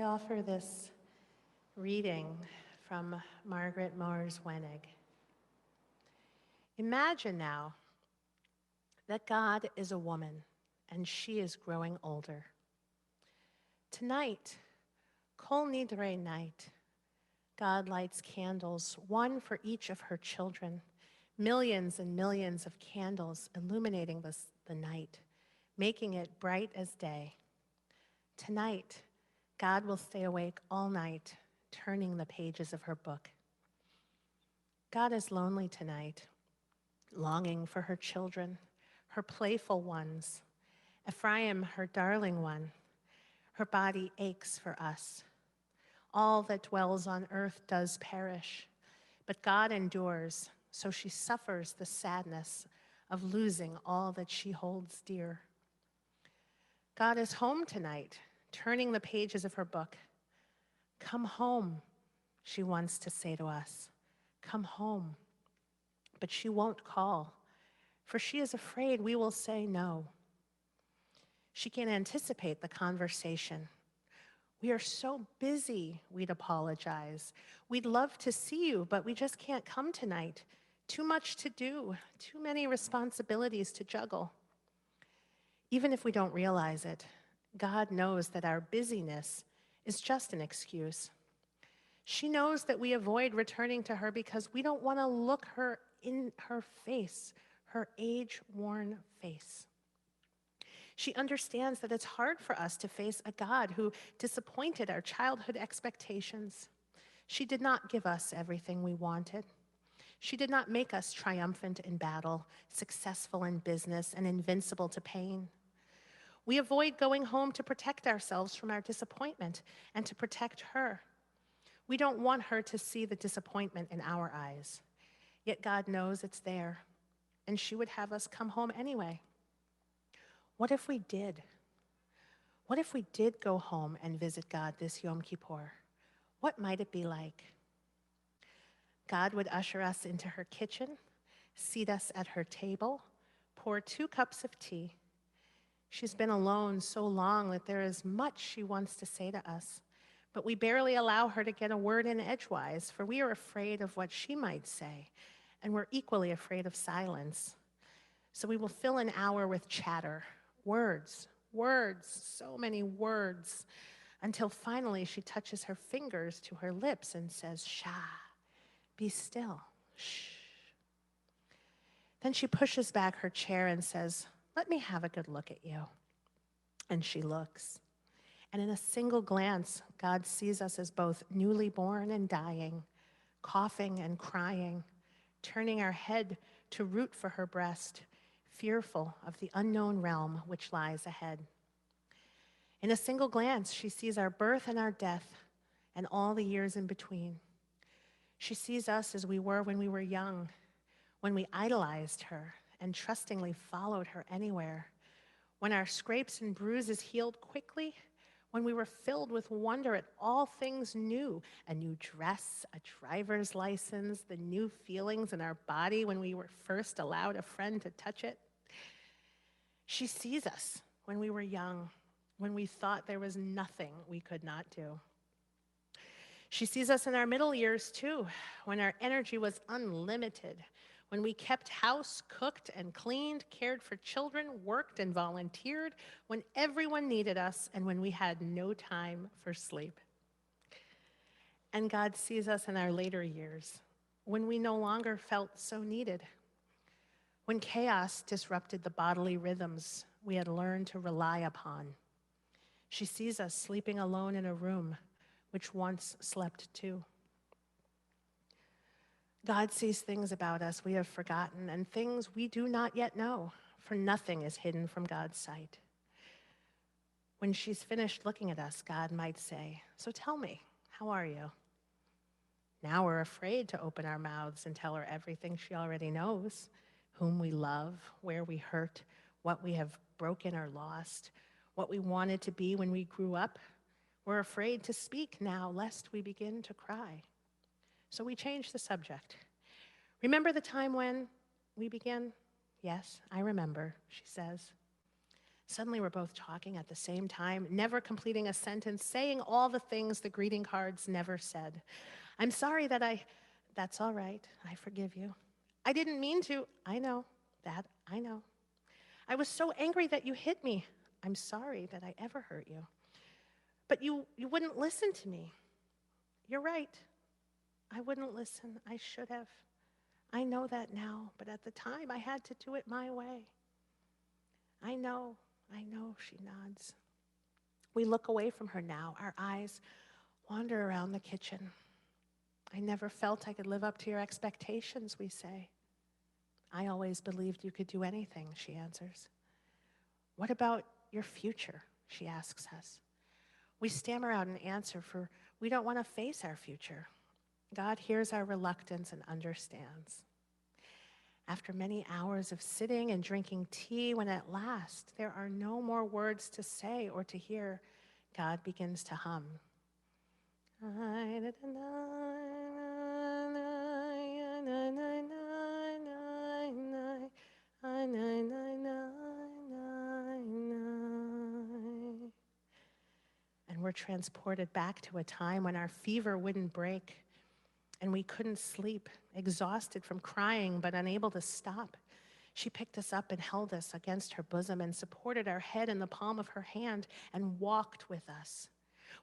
offer this reading from Margaret Mars Wenig. Imagine now that God is a woman and she is growing older. Tonight, Kol Nidre night, God lights candles, one for each of her children, millions and millions of candles illuminating the night, making it bright as day. Tonight, God will stay awake all night, turning the pages of her book. God is lonely tonight, longing for her children, her playful ones. Ephraim, her darling one, her body aches for us. All that dwells on earth does perish, but God endures, so she suffers the sadness of losing all that she holds dear. God is home tonight, turning the pages of her book. Come home, she wants to say to us. Come home. But she won't call, for she is afraid we will say no. She can anticipate the conversation. We are so busy, we'd apologize. We'd love to see you, but we just can't come tonight. Too much to do, too many responsibilities to juggle. Even if we don't realize it, God knows that our busyness is just an excuse. She knows that we avoid returning to her because we don't want to look her in her face, her age-worn face. She understands that it's hard for us to face a God who disappointed our childhood expectations. She did not give us everything we wanted. She did not make us triumphant in battle, successful in business, and invincible to pain. We avoid going home to protect ourselves from our disappointment and to protect her. We don't want her to see the disappointment in our eyes. Yet God knows it's there, and she would have us come home anyway. What if we did? What if we did go home and visit God this Yom Kippur? What might it be like? God would usher us into her kitchen, seat us at her table, pour 2 cups of tea. She's been alone so long that there is much she wants to say to us, but we barely allow her to get a word in edgewise, for we are afraid of what she might say, and we're equally afraid of silence. So we will fill an hour with chatter, words, so many words, until finally she touches her fingers to her lips and says, "Shah, be still, shh." Then she pushes back her chair and says, "Let me have a good look at you." And she looks. And in a single glance, God sees us as both newly born and dying, coughing and crying, turning our head to root for her breast, fearful of the unknown realm which lies ahead. In a single glance, she sees our birth and our death and all the years in between. She sees us as we were when we were young, when we idolized her and trustingly followed her anywhere, when our scrapes and bruises healed quickly, when we were filled with wonder at all things new, a new dress, a driver's license, the new feelings in our body when we were first allowed a friend to touch it. She sees us when we were young, when we thought there was nothing we could not do. She sees us in our middle years too, when our energy was unlimited, when we kept house, cooked and cleaned, cared for children, worked and volunteered, when everyone needed us, and when we had no time for sleep. And God sees us in our later years, when we no longer felt so needed, when chaos disrupted the bodily rhythms we had learned to rely upon. She sees us sleeping alone in a room which once slept two. God sees things about us we have forgotten and things we do not yet know, for nothing is hidden from God's sight. When she's finished looking at us, God might say, "So tell me, how are you?" Now we're afraid to open our mouths and tell her everything she already knows, whom we love, where we hurt, what we have broken or lost, what we wanted to be when we grew up. We're afraid to speak now, lest we begin to cry. So we change the subject. "Remember the time when we began?" "Yes, I remember," she says. Suddenly we're both talking at the same time, never completing a sentence, saying all the things the greeting cards never said. I'm sorry that's all right, I forgive you. I didn't mean to, I know, that I know. I was so angry that you hit me. I'm sorry that I ever hurt you. But you wouldn't listen to me. You're right. I wouldn't listen. I should have. I know that now, but at the time I had to do it my way. I know, she nods. We look away from her now. Our eyes wander around the kitchen. I never felt I could live up to your expectations, we say. I always believed you could do anything, she answers. What about your future, she asks us. We stammer out an answer, for we don't want to face our future. God hears our reluctance and understands. After many hours of sitting and drinking tea, when at last there are no more words to say or to hear, God begins to hum. And we're transported back to a time when our fever wouldn't break and we couldn't sleep, exhausted from crying but unable to stop. She picked us up and held us against her bosom and supported our head in the palm of her hand and walked with us.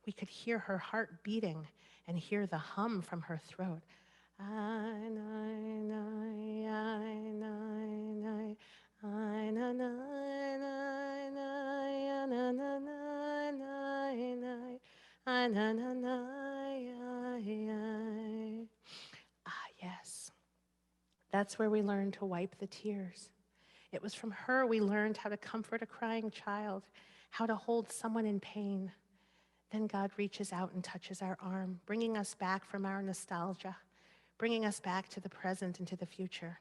We could hear her heart beating and hear the hum from her throat. Yes. That's where we learned to wipe the tears. It was from her we learned how to comfort a crying child, how to hold someone in pain. Then God reaches out and touches our arm, bringing us back from our nostalgia, bringing us back to the present and to the future.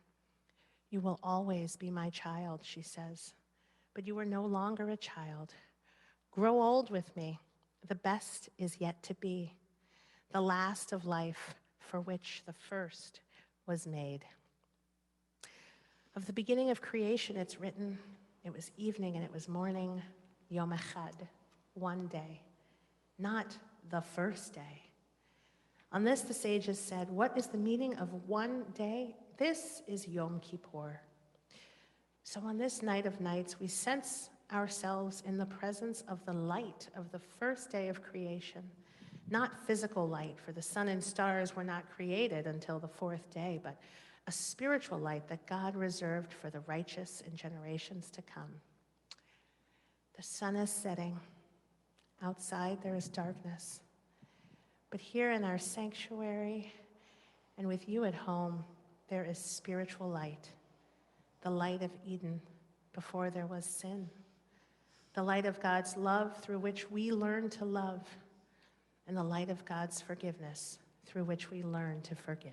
You will always be my child, she says, but you are no longer a child. Grow old with me. The best is yet to be, the last of life for which the first was made. Of the beginning of creation, it's written, it was evening and it was morning, Yom Echad, one day, not the first day. On this, the sages said, what is the meaning of one day? This is Yom Kippur. So on this night of nights, we sense ourselves in the presence of the light of the first day of creation, not physical light, for the sun and stars were not created until the fourth day, but a spiritual light that God reserved for the righteous in generations to come. The sun is setting. Outside there is darkness. But here in our sanctuary and with you at home, there is spiritual light, the light of Eden before there was sin, the light of God's love through which we learn to love, and the light of God's forgiveness through which we learn to forgive.